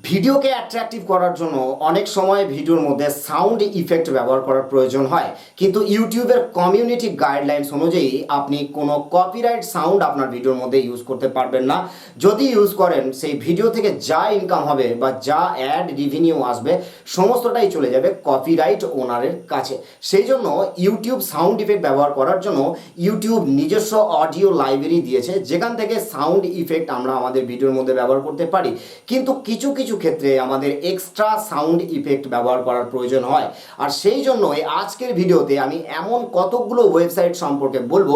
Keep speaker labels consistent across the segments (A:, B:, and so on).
A: ভিডিওকে অ্যাট্রাকটিভ করার জন্য অনেক সময় ভিডিওর মধ্যে সাউন্ড ইফেক্ট ব্যবহার করার প্রয়োজন হয়, কিন্তু ইউটিউবের কমিউনিটি গাইডলাইন্স অনুযায়ী আপনি কোনো কপিরাইট সাউন্ড আপনার ভিডিওর মধ্যে ইউজ করতে পারবেন না। যদি ইউজ করেন, সেই ভিডিও থেকে যা ইনকাম হবে বা যা অ্যাড রেভিনিউ আসবে সমস্তটাই চলে যাবে কপিরাইট ওনারের কাছে। সেই জন্য ইউটিউব সাউন্ড ইফেক্ট ব্যবহার করার জন্য ইউটিউব নিজস্ব অডিও লাইব্রেরি দিয়েছে, যেখান থেকে সাউন্ড ইফেক্ট আমরা আমাদের ভিডিওর মধ্যে ব্যবহার করতে পারি। কিন্তু কিছু কিছু ক্ষেত্রে আমাদের এক্সট্রা সাউন্ড ইফেক্ট ব্যবহার করার প্রয়োজন হয়। আর সেই জন্যই আজকের ভিডিওতে আমি এমন কতগুলো ওয়েবসাইট সম্পর্কে বলবো,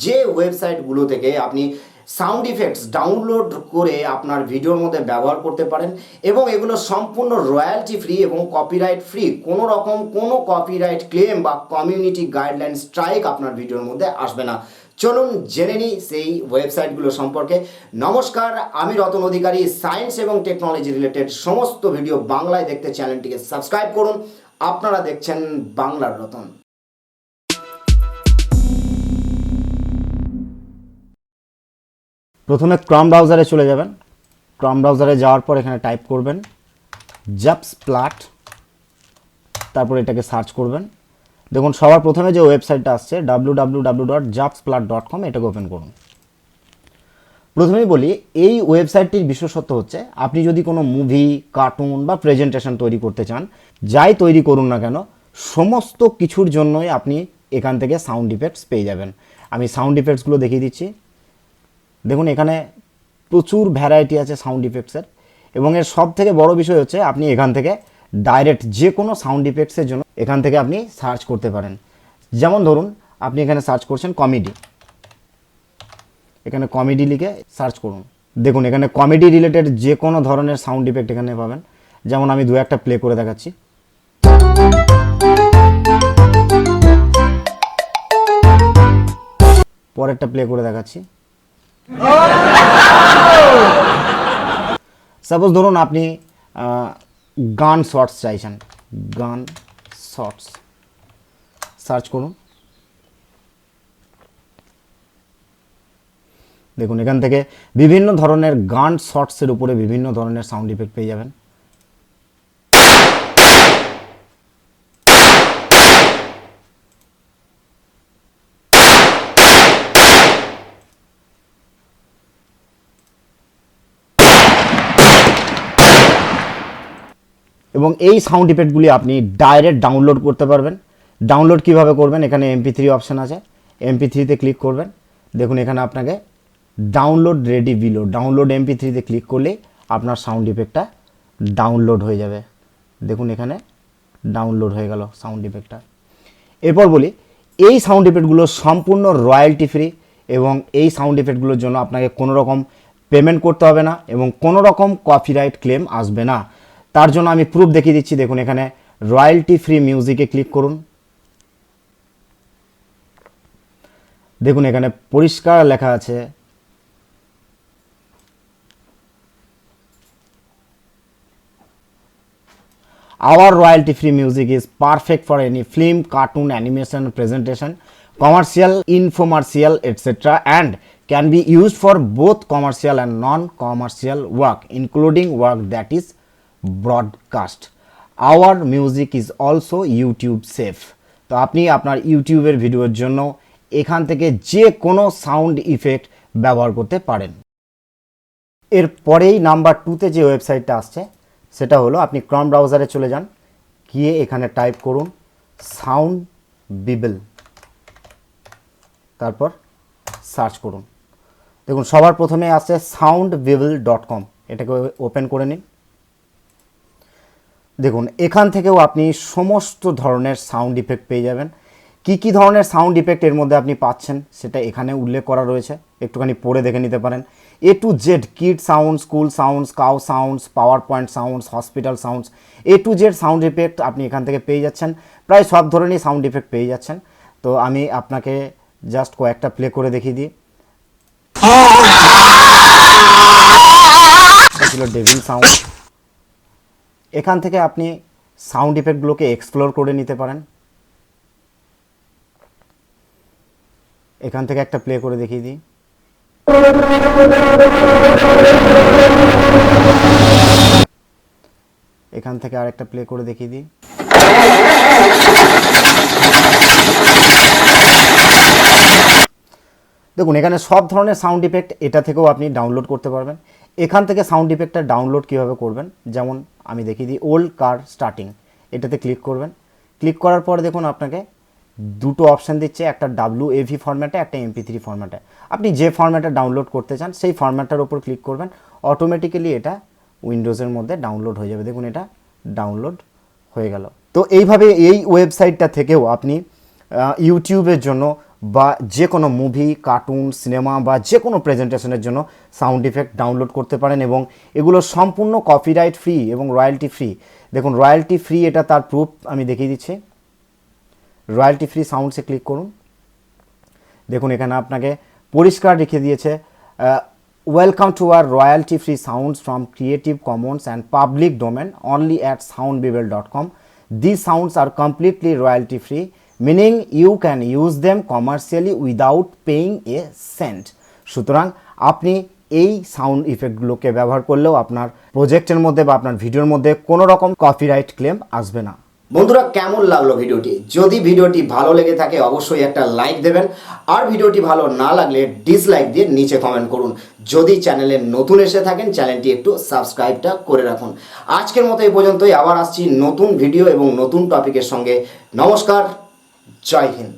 A: যে ওয়েবসাইটগুলো থেকে আপনি সাউন্ড ইফেক্টস ডাউনলোড করে আপনার ভিডিওর মধ্যে ব্যবহার করতে পারেন, এবং এগুলো সম্পূর্ণ রয়্যালটি ফ্রি এবং কপিরাইট ফ্রি। কোনো রকম কোনো কপিরাইট ক্লেম বা কমিউনিটি গাইডলাইন স্ট্রাইক আপনার ভিডিওর মধ্যে আসবে না। চলুন জেনে নিই সেই ওয়েবসাইটগুলো সম্পর্কে। নমস্কার, আমি রতন অধিকারী। সায়েন্স এবং টেকনোলজি রিলেটেড সমস্ত ভিডিও বাংলায় দেখতে চ্যানেলটিকে সাবস্ক্রাইব করুন। আপনারা দেখছেন বাংলার রতন।
B: প্রথমে ক্রম ব্রাউজারে চলে যাবেন। ক্রম ব্রাউজারে যাওয়ার পর এখানে টাইপ করবেন জাপসপ্লট, তারপর এটাকে সার্চ করবেন। দেখুন সবার প্রথমে যে ওয়েবসাইটটা আসছে www.japsplot.com, এটাকে ওপেন করুন। প্রথমেই বলি, এই ওয়েবসাইটটির বিশেষত্ব হচ্ছে আপনি যদি কোনো মুভি, কার্টুন বা প্রেজেন্টেশন তৈরি করতে চান, যাই তৈরি করুন না কেন, সমস্ত কিছুর জন্যই আপনি এখান থেকে সাউন্ড ইফেক্টস পেয়ে যাবেন। আমি সাউন্ড ইফেক্টসগুলো দেখিয়ে দিচ্ছি। দেখুন এখানে প্রচুর ভ্যারাইটি আছে সাউন্ড ইফেক্টসের, এবং এর সব থেকে বড় বিষয় হচ্ছে আপনি এখান থেকে ডাইরেক্ট যে কোনো সাউন্ড ইফেক্টসের জন্য এখান থেকে আপনি সার্চ করতে পারেন। যেমন ধরুন আপনি এখানে সার্চ করছেন কমেডি, এখানে কমেডি লিখে সার্চ করুন। দেখুন এখানে কমেডি রিলেটেড যে কোনো ধরনের সাউন্ড ইফেক্ট এখানে পাবেন। যেমন আমি দু একটা প্লে করে দেখাচ্ছি। পরেরটা প্লে করে দেখাচ্ছি। সাপোজ ধরুন আপনি গান শর্টস চাইছেন, গান শর্টস সার্চ করুন। দেখুন এখান থেকে বিভিন্ন ধরনের গান শর্টসের উপরে বিভিন্ন ধরনের সাউন্ড ইফেক্ট পেয়ে যাবেন। এবং এই সাউন্ড ইফেক্টগুলি আপনি ডাইরেক্ট ডাউনলোড করতে পারবেন। ডাউনলোড কিভাবে করবেন, এখানে MP3 অপশান আছে, MP3-তে ক্লিক করবেন। দেখুন এখানে আপনাকে ডাউনলোড রেডি বিলো, ডাউনলোড MP3-তে ক্লিক করলেই আপনার সাউন্ড ইফেক্টটা ডাউনলোড হয়ে যাবে। দেখুন এখানে ডাউনলোড হয়ে গেল সাউন্ড ইফেক্টটা। এরপর বলি, এই সাউন্ড ইফেক্টগুলো সম্পূর্ণ রয়্যালটি ফ্রি, এবং এই সাউন্ড ইফেক্টগুলোর জন্য আপনাকে কোনো রকম পেমেন্ট করতে হবে না, এবং কোনো রকম কপিরাইট ক্লেম আসবে না। তার জন্য আমি প্রুফ দেখিয়ে দিচ্ছি। দেখুন এখানে রয়্যালটি ফ্রি মিউজিকে ক্লিক করুন। দেখুন এখানে পরিষ্কার লেখা আছে our royalty free music is perfect for any film, cartoon, animation, presentation, commercial, infomercial, etc., and can be used for both commercial and non-commercial work, including work that is broadcast. Our music is also YouTube safe. তো আপনি আপনার ইউটিউবের ভিডিওর জন্য এখান থেকে যে কোনো সাউন্ড ইফেক্ট ব্যবহার করতে পারেন। এরপরেই নাম্বার 2-তে যে ওয়েবসাইটটা আসছে সেটা হলো, আপনি ক্রম ব্রাউজারে চলে যান, গিয়ে এখানে টাইপ করুন সাউন্ড বিবল, তারপর সার্চ করুন। দেখুন সবার প্রথমে আসছে soundbible.com, এটাকে ওপেন করে নিন। দেখুন এখান থেকেও আপনি সমস্ত ধরনের সাউন্ড ইফেক্ট পেয়ে যাবেন। কি কি ধরনের সাউন্ড ইফেক্ট এর মধ্যে আপনি পাচ্ছেন সেটা এখানে উল্লেখ করা রয়েছে, একটুখানি পড়ে দেখে নিতে পারেন। A to Z, kid sound, school sounds, cow sounds, power point sounds, hospital sounds, A to Z sound effect আপনি এখান থেকে পেয়ে যাচ্ছেন। প্রায় সব ধরনের সাউন্ড ইফেক্ট পেয়ে যাচ্ছেন। তো আমি আপনাকে জাস্ট কয়েকটা প্লে করে দেখিয়ে দিই। ছিল ডেভিল সাউন্ড। এখান থেকে আপনি সাউন্ড ইফেক্টগুলোকে এক্সপ্লোর করে নিতে পারেন। এখান থেকে একটা প্লে করে দেখিয়ে দিই। এখান থেকে আরেকটা প্লে করে দেখিয়ে দিই। দেখুন এখানে সব ধরনের সাউন্ড ইফেক্ট এটা থেকেও আপনি ডাউনলোড করতে পারবেন। এখান থেকে সাউন্ড ইফেক্টটা ডাউনলোড কীভাবে করবেন, যেমন আমি দেখিয়ে দিই। ওল্ড কার স্টার্টিং, এটাতে ক্লিক করবেন। ক্লিক করার পর দেখুন আপনাকে দুটো অপশান দিচ্ছে, একটা WAV ফরম্যাটে, একটা MP3 ফরম্যাটে। আপনি যে ফরম্যাটে ডাউনলোড করতে চান সেই ফরম্যাটটার উপর ক্লিক করবেন, অটোমেটিক্যালি এটা উইন্ডোজের মধ্যে ডাউনলোড হয়ে যাবে। দেখুন এটা ডাউনলোড হয়ে গেল। তো এইভাবে এই ওয়েবসাইটটা থেকেও আপনি ইউটিউবের জন্য বা যে কোনো মুভি, কার্টুন, সিনেমা বা যে কোনো প্রেজেন্টেশনের জন্য সাউন্ড ইফেক্ট ডাউনলোড করতে পারেন, এবং এগুলো সম্পূর্ণ কপিরাইট ফ্রি এবং রয়্যালটি ফ্রি। দেখুন রয়্যালটি ফ্রি, এটা তার প্রুফ আমি দেখিয়ে দিচ্ছি। রয়্যালটি ফ্রি সাউন্ডসে ক্লিক করুন। দেখুন এখানে আপনাকে পরিষ্কার রেখে দিয়েছে, welcome to our royalty free sounds from creative commons and public domain only at soundbible.com. These sounds are completely royalty free, meaning you can use them commercially without paying a cent. সুতরাং আপনি এই sound ইফেক্টগুলোকে ব্যবহার করলেও আপনার প্রজেক্টের মধ্যে বা আপনার ভিডিওর মধ্যে কোনো রকম কপিরাইট ক্লেম আসবে না।
A: বন্ধুরা, কেমন লাগলো ভিডিওটি? যদি ভিডিওটি ভালো লেগে থাকে অবশ্যই একটা লাইক দেবেন, আর ভিডিওটি ভালো না লাগলে ডিসলাইক দিয়ে নিচে কমেন্ট করুন। যদি চ্যানেলে নতুন এসে থাকেন চ্যানেলটি একটু সাবস্ক্রাইবটা করে রাখুন। আজকের মতো এই পর্যন্তই, আবার আসছি নতুন ভিডিও এবং নতুন টপিকের সঙ্গে। নমস্কার, জয় হিন্দ।